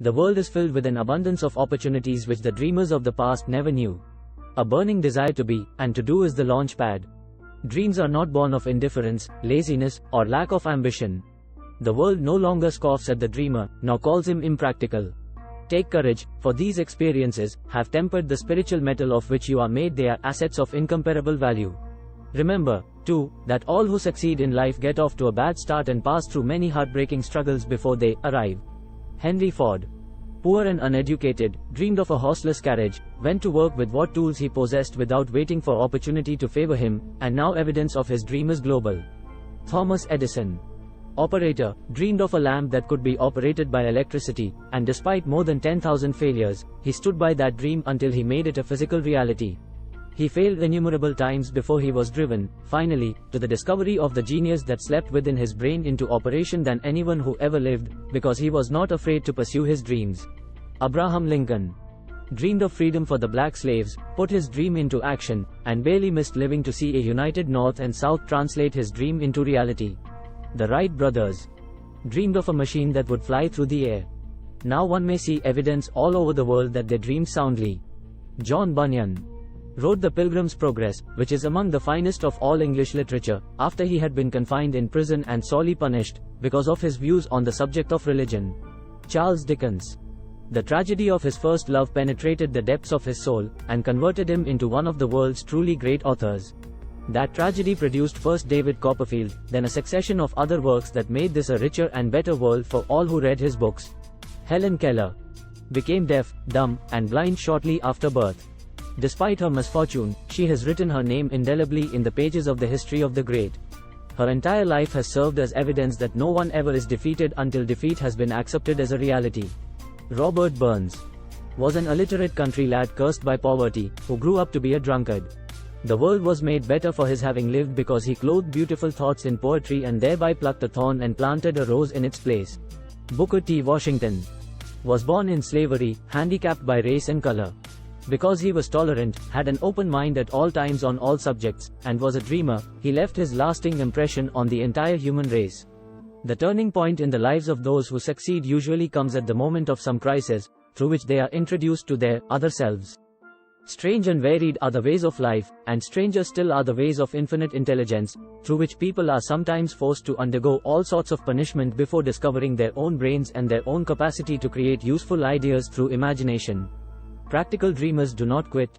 The world is filled with an abundance of opportunities which the dreamers of the past never knew. A burning desire to be, and to do is the launch pad. Dreams are not born of indifference, laziness, or lack of ambition. The world no longer scoffs at the dreamer, nor calls him impractical. Take courage, for these experiences have tempered the spiritual metal of which you are made. They are assets of incomparable value. Remember, too, that all who succeed in life get off to a bad start and pass through many heartbreaking struggles before they arrive. Henry Ford, poor and uneducated, dreamed of a horseless carriage, went to work with what tools he possessed without waiting for opportunity to favor him, and now evidence of his dream is global. Thomas Edison, operator, dreamed of a lamp that could be operated by electricity, and despite more than 10,000 failures, he stood by that dream until he made it a physical reality. He failed innumerable times before he was driven, finally, to the discovery of the genius that slept within his brain into operation than anyone who ever lived, because he was not afraid to pursue his dreams. Abraham Lincoln dreamed of freedom for the black slaves, put his dream into action, and barely missed living to see a united North and South translate his dream into reality. The Wright brothers dreamed of a machine that would fly through the air. Now one may see evidence all over the world that they dreamed soundly. John Bunyan wrote The Pilgrim's Progress, which is among the finest of all English literature, after he had been confined in prison and sorely punished, because of his views on the subject of religion. Charles Dickens, the tragedy of his first love penetrated the depths of his soul, and converted him into one of the world's truly great authors. That tragedy produced first David Copperfield, then a succession of other works that made this a richer and better world for all who read his books. Helen Keller became deaf, dumb, and blind shortly after birth. Despite her misfortune, she has written her name indelibly in the pages of the history of the great. Her entire life has served as evidence that no one ever is defeated until defeat has been accepted as a reality. Robert Burns was an illiterate country lad cursed by poverty, who grew up to be a drunkard. The world was made better for his having lived because he clothed beautiful thoughts in poetry and thereby plucked a thorn and planted a rose in its place. Booker T. Washington was born in slavery, handicapped by race and color. Because he was tolerant, had an open mind at all times on all subjects, and was a dreamer, he left his lasting impression on the entire human race. The turning point in the lives of those who succeed usually comes at the moment of some crisis, through which they are introduced to their other selves. Strange and varied are the ways of life, and stranger still are the ways of infinite intelligence, through which people are sometimes forced to undergo all sorts of punishment before discovering their own brains and their own capacity to create useful ideas through imagination. Practical dreamers do not quit,